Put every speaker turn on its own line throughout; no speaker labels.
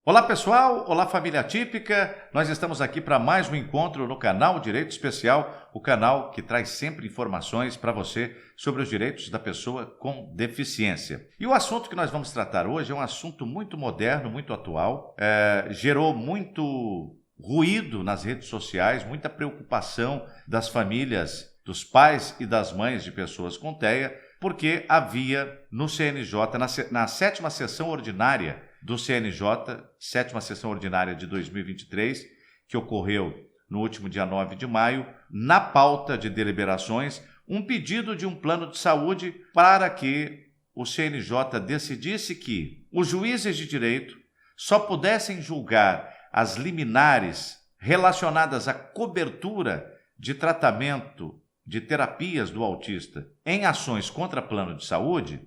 Olá pessoal, olá família típica, nós estamos aqui para mais um encontro no canal Direito Especial, o canal que traz sempre informações para você sobre os direitos da pessoa com deficiência. E o assunto que nós vamos tratar hoje é um assunto muito moderno, muito atual, gerou muito ruído nas redes sociais, muita preocupação das famílias, dos pais e das mães de pessoas com TEA, porque havia no CNJ, na sétima sessão ordinária do CNJ, sétima sessão ordinária de 2023, que ocorreu no último dia 9 de maio, na pauta de deliberações, um pedido de um plano de saúde para que o CNJ decidisse que os juízes de direito só pudessem julgar as liminares relacionadas à cobertura de tratamento de terapias do autista em ações contra plano de saúde,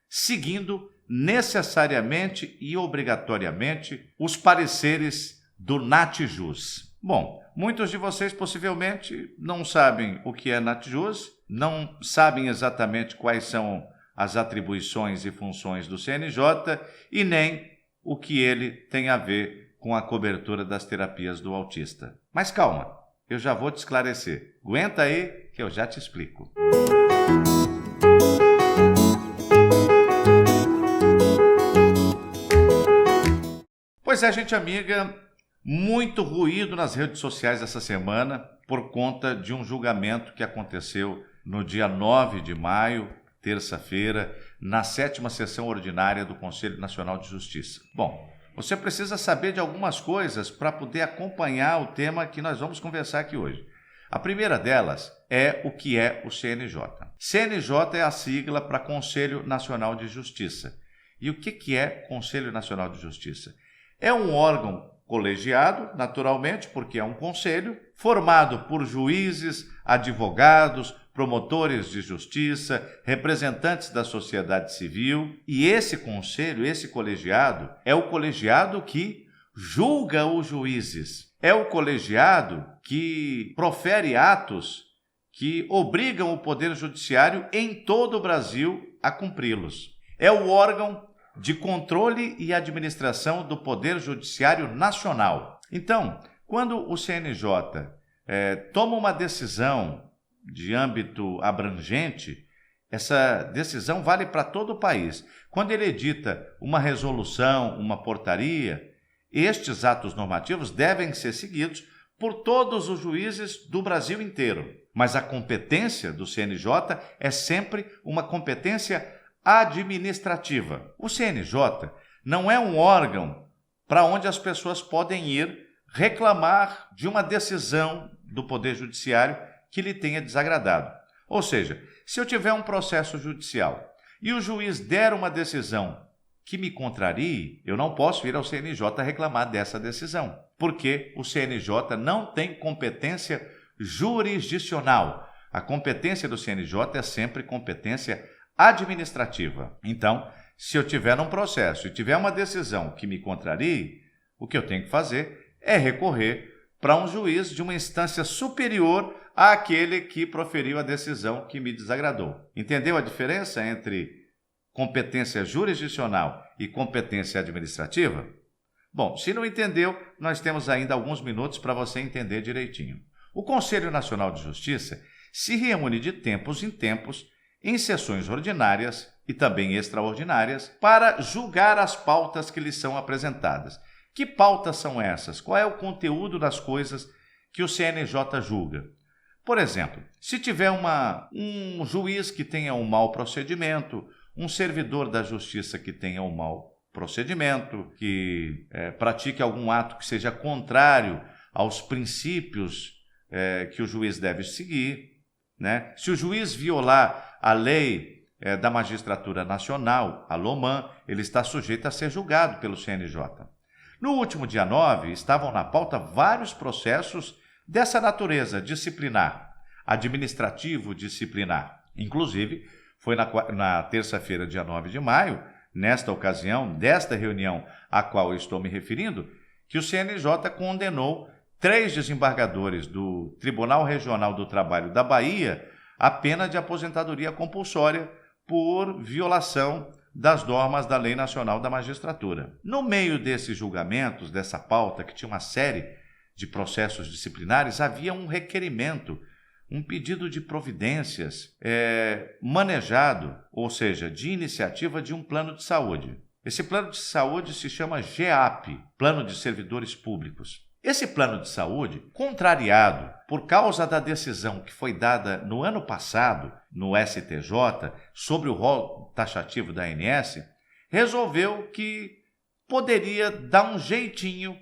seguindo necessariamente e obrigatoriamente os pareceres do NATJUS. Bom, muitos de vocês possivelmente não sabem o que é NATJUS, não sabem exatamente quais são as atribuições e funções do CNJ e nem o que ele tem a ver com a cobertura das terapias do autista. Mas calma, eu já vou te esclarecer. Aguenta aí que eu já te explico. Pois é, gente amiga, muito ruído nas redes sociais essa semana por conta de um julgamento que aconteceu no dia 9 de maio, terça-feira, na sétima sessão ordinária do Conselho Nacional de Justiça. Bom, você precisa saber de algumas coisas para poder acompanhar o tema que nós vamos conversar aqui hoje. A primeira delas é o que é o CNJ. CNJ é a sigla para Conselho Nacional de Justiça. E o que é Conselho Nacional de Justiça? É um órgão colegiado, naturalmente, porque é um conselho, formado por juízes, advogados, promotores de justiça, representantes da sociedade civil. E esse conselho, esse colegiado, é o colegiado que julga os juízes. É o colegiado que profere atos que obrigam o Poder Judiciário em todo o Brasil a cumpri-los. É o órgão de controle e administração do Poder Judiciário Nacional. Então, quando o CNJ toma uma decisão de âmbito abrangente, essa decisão vale para todo o país. Quando ele edita uma resolução, uma portaria, estes atos normativos devem ser seguidos por todos os juízes do Brasil inteiro. Mas a competência do CNJ é sempre uma competência administrativa. O CNJ não é um órgão para onde as pessoas podem ir reclamar de uma decisão do Poder Judiciário que lhe tenha desagradado. Ou seja, se eu tiver um processo judicial e o juiz der uma decisão que me contrarie, eu não posso ir ao CNJ reclamar dessa decisão, porque o CNJ não tem competência jurisdicional. A competência do CNJ é sempre competência administrativa. Então, se eu tiver um processo e tiver uma decisão que me contrarie, o que eu tenho que fazer é recorrer para um juiz de uma instância superior àquele que proferiu a decisão que me desagradou. Entendeu a diferença entre competência jurisdicional e competência administrativa? Bom, se não entendeu, nós temos ainda alguns minutos para você entender direitinho. O Conselho Nacional de Justiça se reúne de tempos em tempos em sessões ordinárias e também extraordinárias para julgar as pautas que lhes são apresentadas. Que pautas são essas? Qual é o conteúdo das coisas que o CNJ julga? Por exemplo, se tiver um juiz que tenha um mau procedimento, um servidor da justiça que tenha um mau procedimento, que pratique algum ato que seja contrário aos princípios que o juiz deve seguir, né? Se o juiz violar a lei da Magistratura Nacional, a LOMAN, ele está sujeito a ser julgado pelo CNJ. No último dia 9, estavam na pauta vários processos dessa natureza disciplinar, administrativo-disciplinar. Inclusive, foi na terça-feira, dia 9 de maio, nesta ocasião, desta reunião a qual eu estou me referindo, que o CNJ condenou 3 desembargadores do Tribunal Regional do Trabalho da Bahia à pena de aposentadoria compulsória por violação das normas da Lei Nacional da Magistratura. No meio desses julgamentos, dessa pauta, que tinha uma série de processos disciplinares, havia um requerimento, um pedido de providências manejado, ou seja, de iniciativa de um plano de saúde. Esse plano de saúde se chama GEAP, Plano de Servidores Públicos. Esse plano de saúde, contrariado por causa da decisão que foi dada no ano passado no STJ sobre o rol taxativo da ANS, resolveu que poderia dar um jeitinho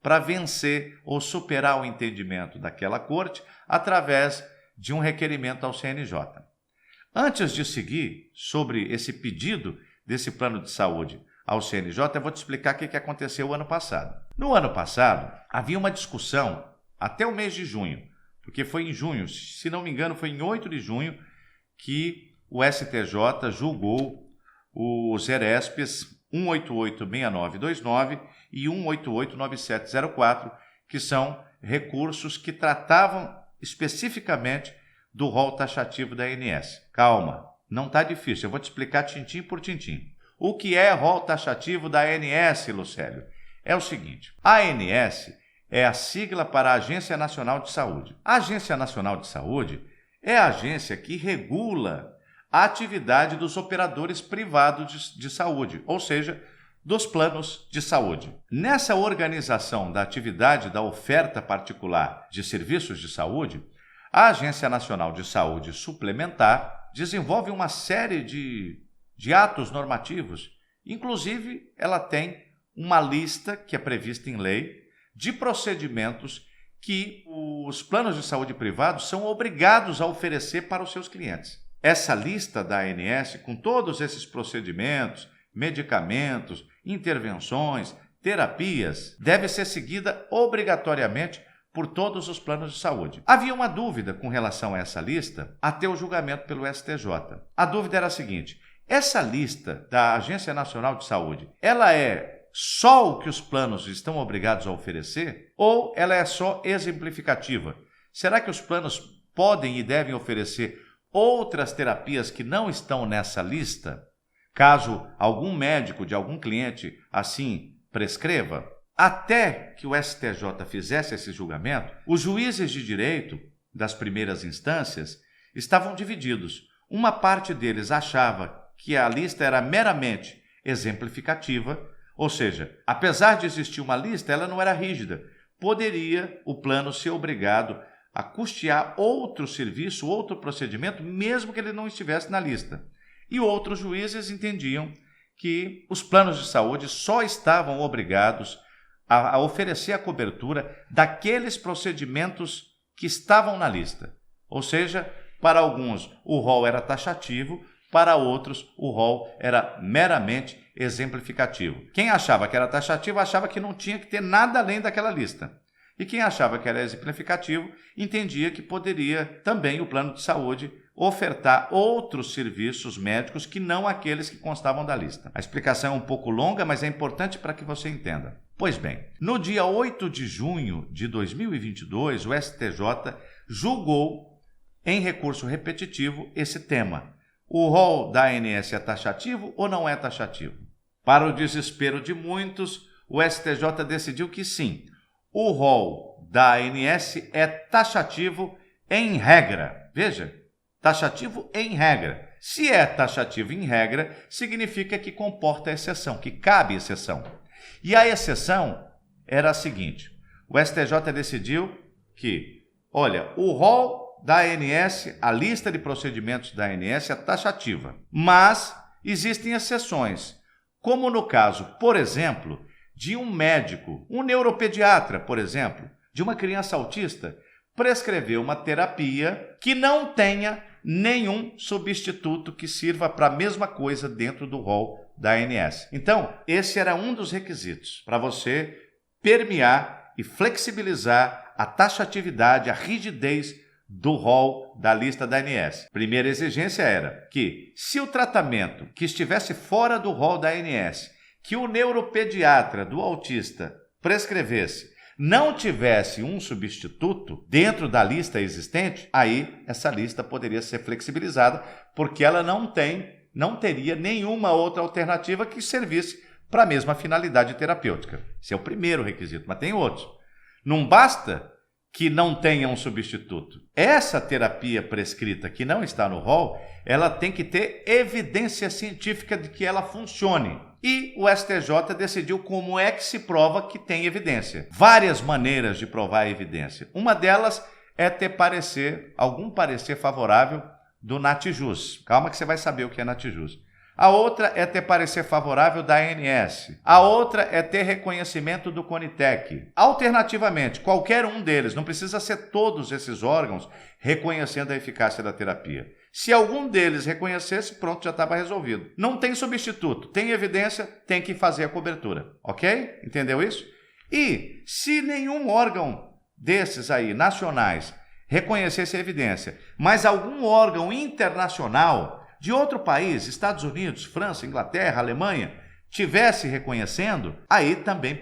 para vencer ou superar o entendimento daquela corte através de um requerimento ao CNJ. Antes de seguir sobre esse pedido desse plano de saúde ao CNJ, eu vou te explicar o que aconteceu ano passado. No ano passado, havia uma discussão até o mês de junho, porque foi em junho, se não me engano, foi em 8 de junho que o STJ julgou os ERESPs 1886929 e 1889704, que são recursos que tratavam especificamente do rol taxativo da ANS. Calma, não está difícil, eu vou te explicar tintim por tintim. O que é rol taxativo da ANS, Lucélio? É o seguinte, a ANS é a sigla para a Agência Nacional de Saúde. A Agência Nacional de Saúde é a agência que regula a atividade dos operadores privados de saúde, ou seja, dos planos de saúde. Nessa organização da atividade da oferta particular de serviços de saúde, a Agência Nacional de Saúde Suplementar desenvolve uma série de atos normativos. Inclusive, ela tem uma lista, que é prevista em lei, de procedimentos que os planos de saúde privados são obrigados a oferecer para os seus clientes. Essa lista da ANS, com todos esses procedimentos, medicamentos, intervenções, terapias, deve ser seguida obrigatoriamente por todos os planos de saúde. Havia uma dúvida com relação a essa lista até o julgamento pelo STJ. A dúvida era a seguinte: essa lista da Agência Nacional de Saúde, ela é só o que os planos estão obrigados a oferecer ou ela é só exemplificativa? Será que os planos podem e devem oferecer outras terapias que não estão nessa lista, caso algum médico de algum cliente assim prescreva? Até que o STJ fizesse esse julgamento, os juízes de direito das primeiras instâncias estavam divididos. Uma parte deles achava que a lista era meramente exemplificativa, ou seja, apesar de existir uma lista, ela não era rígida. Poderia o plano ser obrigado a custear outro serviço, outro procedimento, mesmo que ele não estivesse na lista. E outros juízes entendiam que os planos de saúde só estavam obrigados a oferecer a cobertura daqueles procedimentos que estavam na lista. Ou seja, para alguns o rol era taxativo, para outros o rol era meramente exemplificativo. Quem achava que era taxativo achava que não tinha que ter nada além daquela lista. E quem achava que era exemplificativo entendia que poderia também o plano de saúde ofertar outros serviços médicos que não aqueles que constavam da lista. A explicação é um pouco longa, mas é importante para que você entenda. Pois bem, no dia 8 de junho de 2022, o STJ julgou em recurso repetitivo esse tema. O rol da ANS é taxativo ou não é taxativo? Para o desespero de muitos, o STJ decidiu que sim, o rol da ANS é taxativo em regra. Veja, taxativo em regra. Se é taxativo em regra, significa que comporta exceção, que cabe exceção. E a exceção era a seguinte: o STJ decidiu que, olha, o rol da ANS, a lista de procedimentos da ANS é taxativa, mas existem exceções, como no caso, por exemplo, de um médico, um neuropediatra, por exemplo, de uma criança autista, prescrever uma terapia que não tenha nenhum substituto que sirva para a mesma coisa dentro do rol da ANS. Então, esse era um dos requisitos para você permear e flexibilizar a taxatividade, a rigidez do rol da lista da ANS. Primeira exigência era que, se o tratamento que estivesse fora do rol da ANS, que o neuropediatra do autista prescrevesse, não tivesse um substituto dentro da lista existente, aí essa lista poderia ser flexibilizada, porque ela não tem não teria nenhuma outra alternativa que servisse para a mesma finalidade terapêutica. Esse é o primeiro requisito, mas tem outros. Não basta que não tenha um substituto. Essa terapia prescrita que não está no rol, ela tem que ter evidência científica de que ela funcione. E o STJ decidiu como é que se prova que tem evidência. Várias maneiras de provar a evidência. Uma delas é ter algum parecer favorável do Natijus. Calma que você vai saber o que é Natijus. A outra é ter parecer favorável da ANS. A outra é ter reconhecimento do CONITEC. Alternativamente, qualquer um deles, não precisa ser todos esses órgãos reconhecendo a eficácia da terapia. Se algum deles reconhecesse, pronto, já estava resolvido. Não tem substituto, tem evidência, tem que fazer a cobertura, ok? Entendeu isso? E se nenhum órgão desses aí, nacionais, reconhecesse a evidência, mas algum órgão internacional de outro país, Estados Unidos, França, Inglaterra, Alemanha, tivesse reconhecendo, aí também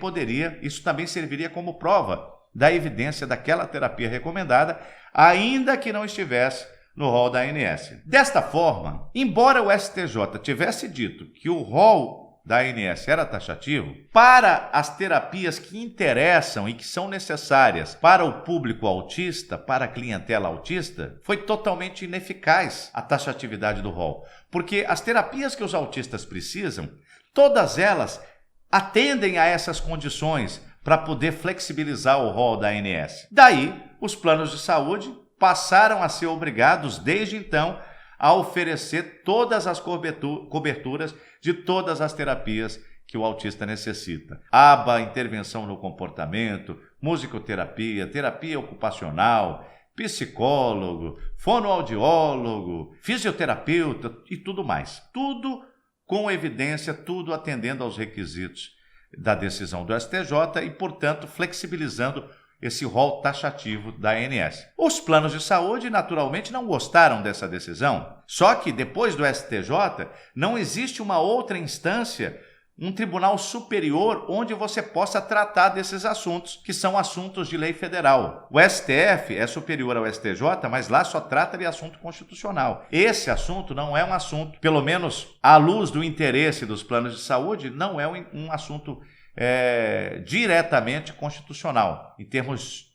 isso também serviria como prova da evidência daquela terapia recomendada, ainda que não estivesse no rol da ANS. Desta forma, embora o STJ tivesse dito que o rol da ANS era taxativo, para as terapias que interessam e que são necessárias para o público autista, para a clientela autista, foi totalmente ineficaz a taxatividade do rol. Porque as terapias que os autistas precisam, todas elas atendem a essas condições para poder flexibilizar o rol da ANS. Daí, os planos de saúde passaram a ser obrigados, desde então, a oferecer todas as coberturas de todas as terapias que o autista necessita. ABA, intervenção no comportamento, musicoterapia, terapia ocupacional, psicólogo, fonoaudiólogo, fisioterapeuta e tudo mais. Tudo com evidência, tudo atendendo aos requisitos da decisão do STJ e, portanto, flexibilizando esse rol taxativo da ANS. Os planos de saúde, naturalmente, não gostaram dessa decisão. Só que, depois do STJ, não existe uma outra instância, um tribunal superior, onde você possa tratar desses assuntos, que são assuntos de lei federal. O STF é superior ao STJ, mas lá só trata de assunto constitucional. Esse assunto não é um assunto, pelo menos à luz do interesse dos planos de saúde, não é um assunto diretamente constitucional, em termos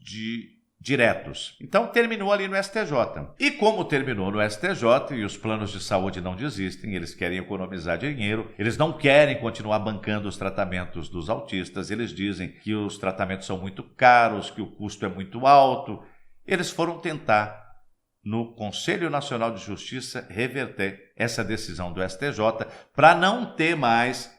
diretos. Então, terminou ali no STJ. E como terminou no STJ e os planos de saúde não desistem, eles querem economizar dinheiro, eles não querem continuar bancando os tratamentos dos autistas, eles dizem que os tratamentos são muito caros, que o custo é muito alto. Eles foram tentar, no Conselho Nacional de Justiça, reverter essa decisão do STJ para não ter mais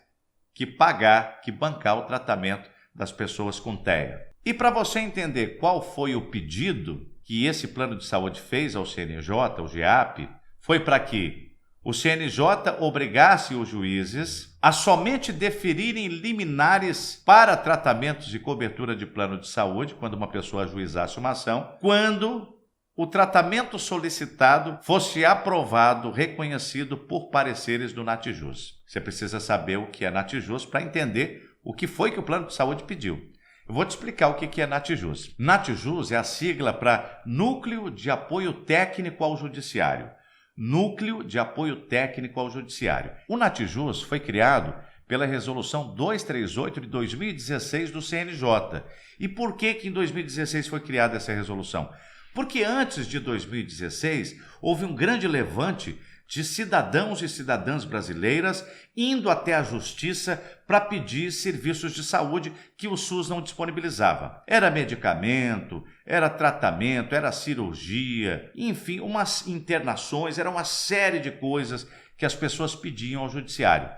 que bancar o tratamento das pessoas com TEA. E para você entender qual foi o pedido que esse plano de saúde fez ao CNJ, ao GEAP, foi para que o CNJ obrigasse os juízes a somente deferirem liminares para tratamentos de cobertura de plano de saúde, quando uma pessoa ajuizasse uma ação, quando o tratamento solicitado fosse aprovado, reconhecido por pareceres do Natijus. Você precisa saber o que é Natijus para entender o que foi que o plano de saúde pediu. Eu vou te explicar o que é Natijus. Natijus é a sigla para Núcleo de Apoio Técnico ao Judiciário. Núcleo de Apoio Técnico ao Judiciário. O Natijus foi criado pela Resolução 238 de 2016 do CNJ. E por que em 2016 foi criada essa resolução? Porque antes de 2016, houve um grande levante de cidadãos e cidadãs brasileiras indo até a justiça para pedir serviços de saúde que o SUS não disponibilizava. Era medicamento, era tratamento, era cirurgia, enfim, umas internações, era uma série de coisas que as pessoas pediam ao judiciário.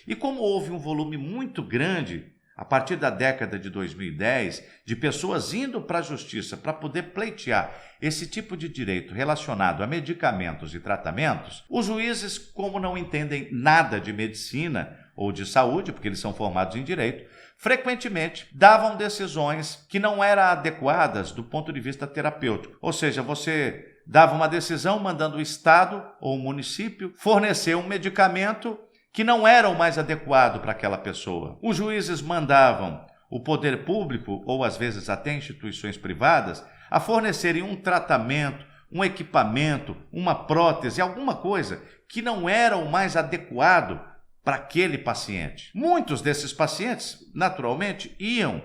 E como houve um volume muito grande, a partir da década de 2010, de pessoas indo para a justiça para poder pleitear esse tipo de direito relacionado a medicamentos e tratamentos, os juízes, como não entendem nada de medicina ou de saúde, porque eles são formados em direito, frequentemente davam decisões que não eram adequadas do ponto de vista terapêutico. Ou seja, você dava uma decisão mandando o Estado ou o município fornecer um medicamento que não era o mais adequado para aquela pessoa. Os juízes mandavam o poder público, ou às vezes até instituições privadas, a fornecerem um tratamento, um equipamento, uma prótese, alguma coisa que não era o mais adequado para aquele paciente. Muitos desses pacientes, naturalmente, iam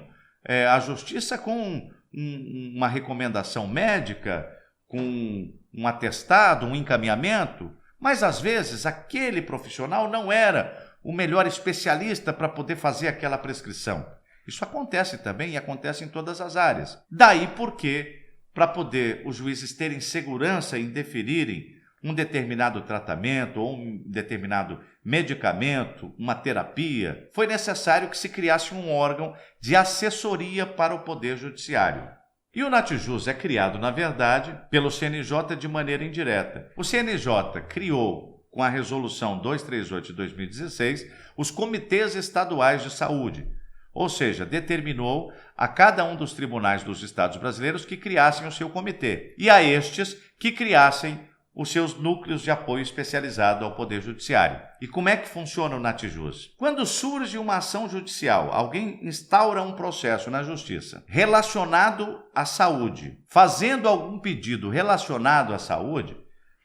à justiça com uma recomendação médica, com um atestado, um encaminhamento, mas às vezes aquele profissional não era o melhor especialista para poder fazer aquela prescrição. Isso acontece também e acontece em todas as áreas. Daí porque, para poder os juízes terem segurança em deferirem um determinado tratamento ou um determinado medicamento, uma terapia, foi necessário que se criasse um órgão de assessoria para o Poder Judiciário. E o Natijus é criado, na verdade, pelo CNJ de maneira indireta. O CNJ criou, com a Resolução 238 de 2016, os Comitês Estaduais de Saúde, ou seja, determinou a cada um dos tribunais dos estados brasileiros que criassem o seu comitê e a estes que criassem os seus núcleos de apoio especializado ao Poder Judiciário. E como é que funciona o Natijus? Quando surge uma ação judicial, alguém instaura um processo na Justiça relacionado à saúde, fazendo algum pedido relacionado à saúde,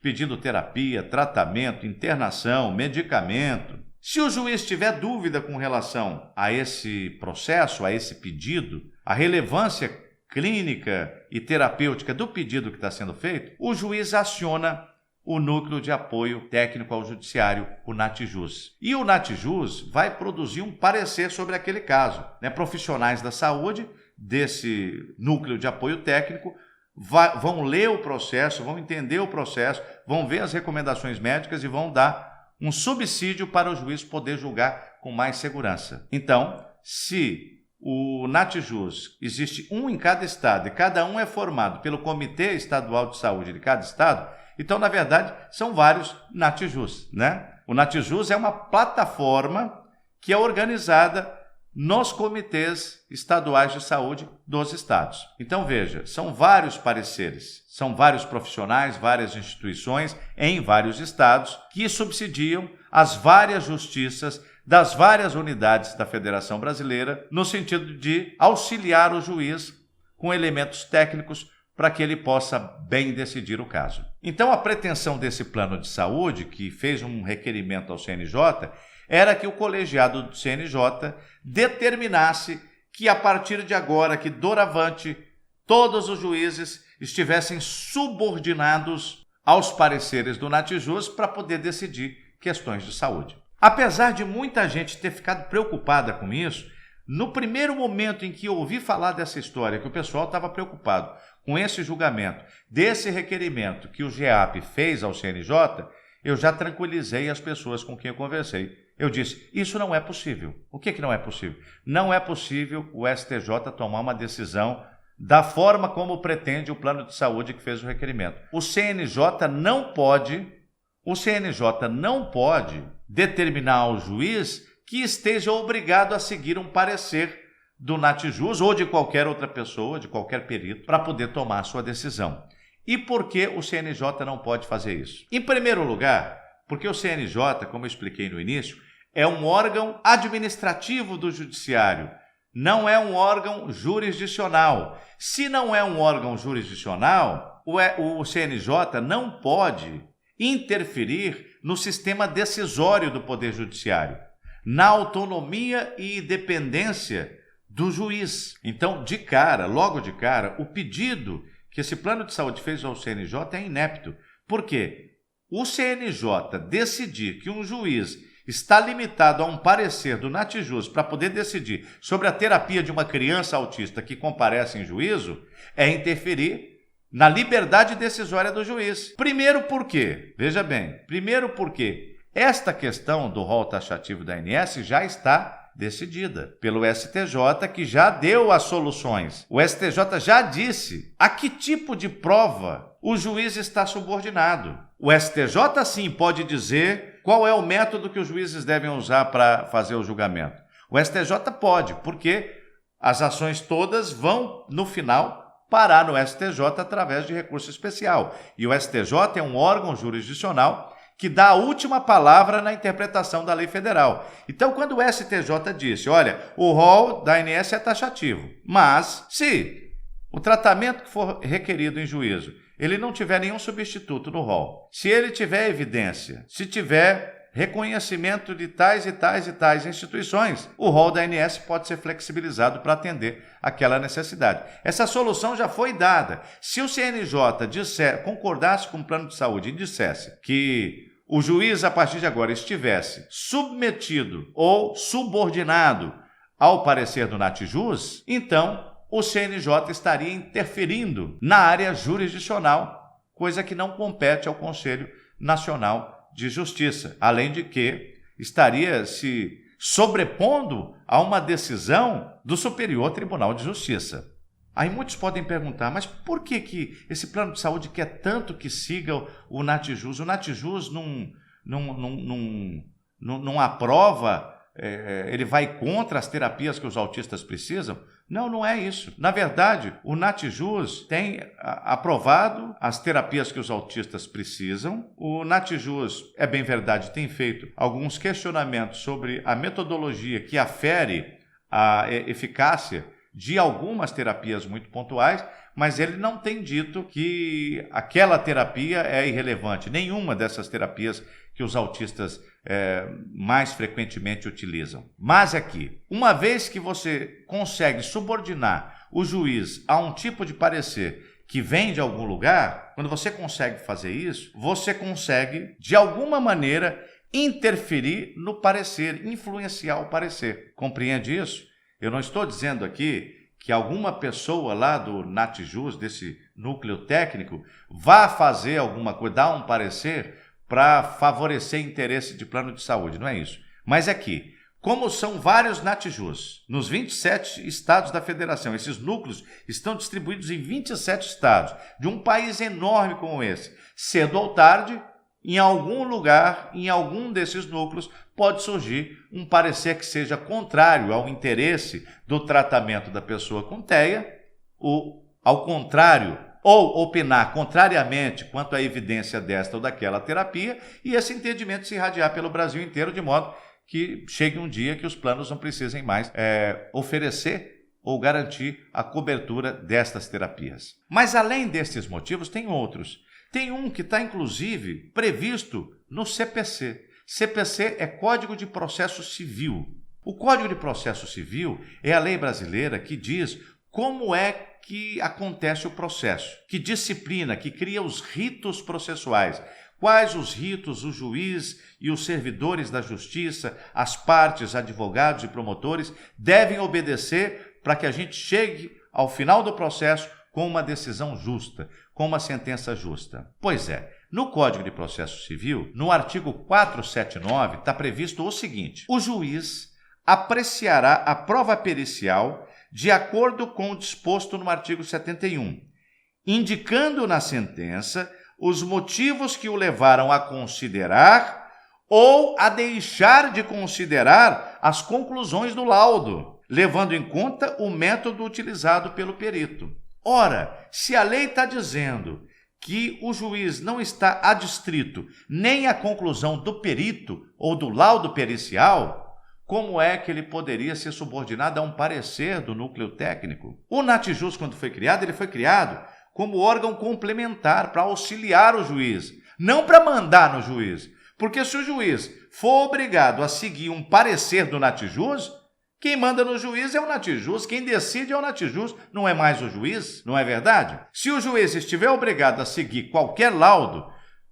pedindo terapia, tratamento, internação, medicamento. Se o juiz tiver dúvida com relação a esse processo, a esse pedido, a relevância clínica e terapêutica do pedido que está sendo feito, o juiz aciona o Núcleo de Apoio Técnico ao Judiciário, o Natijus. E o Natijus vai produzir um parecer sobre aquele caso. Profissionais da saúde desse Núcleo de Apoio Técnico vão ler o processo, vão entender o processo, vão ver as recomendações médicas e vão dar um subsídio para o juiz poder julgar com mais segurança. Então, se o Natijus existe um em cada estado e cada um é formado pelo Comitê Estadual de Saúde de cada estado, então, na verdade, são vários Natijus, O Natijus é uma plataforma que é organizada nos comitês estaduais de saúde dos estados. Então, veja, são vários pareceres, são vários profissionais, várias instituições em vários estados que subsidiam as várias justiças das várias unidades da Federação Brasileira no sentido de auxiliar o juiz com elementos técnicos para que ele possa bem decidir o caso. Então, a pretensão desse plano de saúde, que fez um requerimento ao CNJ, era que o colegiado do CNJ determinasse que, a partir de agora, que doravante, todos os juízes estivessem subordinados aos pareceres do Natijus para poder decidir questões de saúde. Apesar de muita gente ter ficado preocupada com isso, no primeiro momento em que eu ouvi falar dessa história, que o pessoal estava preocupado com esse julgamento, desse requerimento que o GEAP fez ao CNJ, eu já tranquilizei as pessoas com quem eu conversei. Eu disse, isso não é possível. O que não é possível? Não é possível o STJ tomar uma decisão da forma como pretende o plano de saúde que fez o requerimento. O CNJ não pode determinar ao juiz que esteja obrigado a seguir um parecer do Natijus ou de qualquer outra pessoa, de qualquer perito, para poder tomar a sua decisão. E por que o CNJ não pode fazer isso? Em primeiro lugar, porque o CNJ, como eu expliquei no início, é um órgão administrativo do judiciário, não é um órgão jurisdicional. Se não é um órgão jurisdicional, o CNJ não pode interferir no sistema decisório do Poder Judiciário, na autonomia e independência do juiz. Então, logo de cara, o pedido que esse plano de saúde fez ao CNJ é inepto. Por quê? O CNJ decidir que um juiz está limitado a um parecer do Natijus para poder decidir sobre a terapia de uma criança autista que comparece em juízo é interferir na liberdade decisória do juiz. Primeiro porque esta questão do rol taxativo da ANS já está decidida pelo STJ, que já deu as soluções. O STJ já disse a que tipo de prova o juiz está subordinado. O STJ, sim, pode dizer qual é o método que os juízes devem usar para fazer o julgamento. O STJ pode, porque as ações todas vão, no final, parar no STJ através de recurso especial. E o STJ é um órgão jurisdicional que dá a última palavra na interpretação da lei federal. Então, quando o STJ disse, olha, o rol da ANS é taxativo, mas se o tratamento que for requerido em juízo ele não tiver nenhum substituto no rol, se ele tiver evidência, se tiver reconhecimento de tais e tais e tais instituições, o rol da ANS pode ser flexibilizado para atender aquela necessidade. Essa solução já foi dada. Se o CNJ concordasse com o plano de saúde e dissesse que o juiz, a partir de agora, estivesse submetido ou subordinado ao parecer do Natjuz, então o CNJ estaria interferindo na área jurisdicional, coisa que não compete ao Conselho Nacional de Justiça, além de que estaria se sobrepondo a uma decisão do Superior Tribunal de Justiça. Aí muitos podem perguntar, mas por que esse plano de saúde quer tanto que siga o Natjuz? O Natjuz não aprova, ele vai contra as terapias que os autistas precisam? Não é isso. Na verdade, o Natjuz tem aprovado as terapias que os autistas precisam. O Natjuz, é bem verdade, tem feito alguns questionamentos sobre a metodologia que afere a eficácia de algumas terapias muito pontuais, mas ele não tem dito que aquela terapia é irrelevante, nenhuma dessas terapias que os autistas mais frequentemente utilizam. Mas aqui, uma vez que você consegue subordinar o juiz a um tipo de parecer que vem de algum lugar, quando você consegue fazer isso, você consegue, de alguma maneira, interferir no parecer, influenciar o parecer. Compreende isso? Eu não estou dizendo aqui que alguma pessoa lá do Natjuz, desse núcleo técnico, vá fazer alguma coisa, dar um parecer para favorecer interesse de plano de saúde. Não é isso. Mas é que, como são vários Natjuz nos 27 estados da federação, esses núcleos estão distribuídos em 27 estados, de um país enorme como esse, cedo ou tarde, em algum lugar, em algum desses núcleos, pode surgir um parecer que seja contrário ao interesse do tratamento da pessoa com TEA, ou ao contrário, ou opinar contrariamente quanto à evidência desta ou daquela terapia, e esse entendimento se irradiar pelo Brasil inteiro, de modo que chegue um dia que os planos não precisem mais oferecer ou garantir a cobertura destas terapias. Mas além destes motivos, tem outros. Tem um que está, inclusive, previsto no CPC. CPC é Código de Processo Civil. O Código de Processo Civil é a lei brasileira que diz como é que acontece o processo, que disciplina, que cria os ritos processuais. Quais os ritos o juiz e os servidores da justiça, as partes, advogados e promotores devem obedecer para que a gente chegue ao final do processo com uma decisão justa, com uma sentença justa. Pois é, no Código de Processo Civil, no artigo 479, está previsto o seguinte: o juiz apreciará a prova pericial de acordo com o disposto no artigo 71, indicando na sentença os motivos que o levaram a considerar ou a deixar de considerar as conclusões do laudo, levando em conta o método utilizado pelo perito. Ora, se a lei está dizendo que o juiz não está adstrito nem à conclusão do perito ou do laudo pericial, como é que ele poderia ser subordinado a um parecer do núcleo técnico? O Natjuz, quando foi criado, ele foi criado como órgão complementar para auxiliar o juiz, não para mandar no juiz. Porque se o juiz for obrigado a seguir um parecer do Natjuz, quem manda no juiz é o Natjuz, quem decide é o Natjuz, não é mais o juiz, não é verdade? Se o juiz estiver obrigado a seguir qualquer laudo,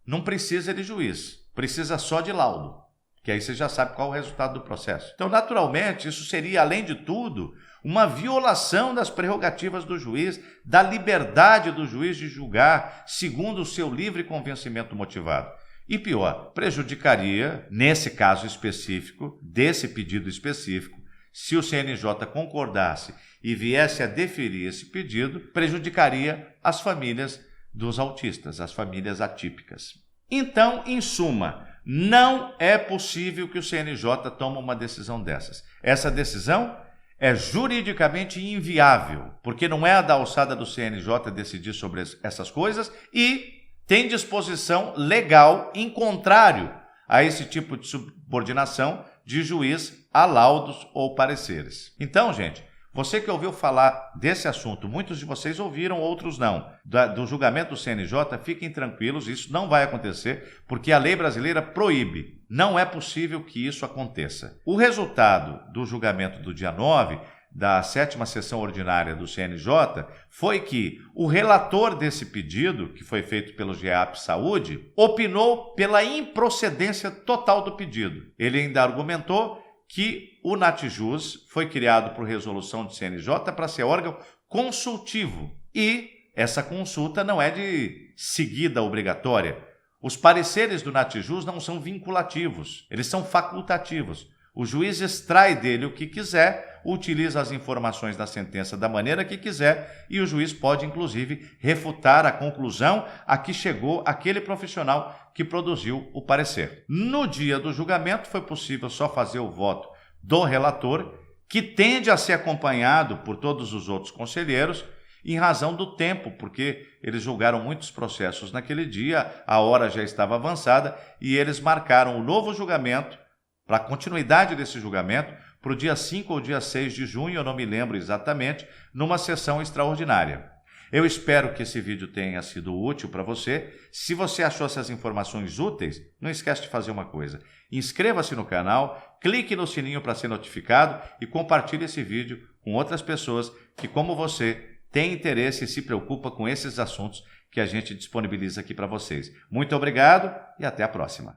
não precisa de juiz, precisa só de laudo, que aí você já sabe qual é o resultado do processo. Então, naturalmente, isso seria, além de tudo, uma violação das prerrogativas do juiz, da liberdade do juiz de julgar segundo o seu livre convencimento motivado. E pior, prejudicaria, nesse caso específico, desse pedido específico, se o CNJ concordasse e viesse a deferir esse pedido, prejudicaria as famílias dos autistas, as famílias atípicas. Então, em suma, não é possível que o CNJ tome uma decisão dessas. Essa decisão é juridicamente inviável, porque não é da alçada do CNJ decidir sobre essas coisas e tem disposição legal em contrário a esse tipo de subordinação de juiz a laudos ou pareceres. Então, gente, Você que ouviu falar desse assunto, muitos de vocês ouviram, outros não, do julgamento do CNJ, fiquem tranquilos, isso não vai acontecer, porque a lei brasileira proíbe. Não é possível que isso aconteça. O resultado do julgamento do dia 9, da 7ª sessão ordinária do CNJ, foi que o relator desse pedido, que foi feito pelo GEAP Saúde, opinou pela improcedência total do pedido. Ele ainda argumentou que o Natjuz foi criado por resolução do CNJ para ser órgão consultivo e essa consulta não é de seguida obrigatória. Os pareceres do Natjuz não são vinculativos, eles são facultativos. O juiz extrai dele o que quiser, utiliza as informações da sentença da maneira que quiser e o juiz pode, inclusive, refutar a conclusão a que chegou aquele profissional que produziu o parecer. No dia do julgamento, foi possível só fazer o voto do relator, que tende a ser acompanhado por todos os outros conselheiros, em razão do tempo, porque eles julgaram muitos processos naquele dia, a hora já estava avançada e eles marcaram o novo julgamento, para a continuidade desse julgamento, para o dia 5 ou dia 6 de junho, eu não me lembro exatamente, numa sessão extraordinária. Eu espero que esse vídeo tenha sido útil para você. Se você achou essas informações úteis, não esquece de fazer uma coisa. Inscreva-se no canal, clique no sininho para ser notificado e compartilhe esse vídeo com outras pessoas que, como você, têm interesse e se preocupa com esses assuntos que a gente disponibiliza aqui para vocês. Muito obrigado e até a próxima.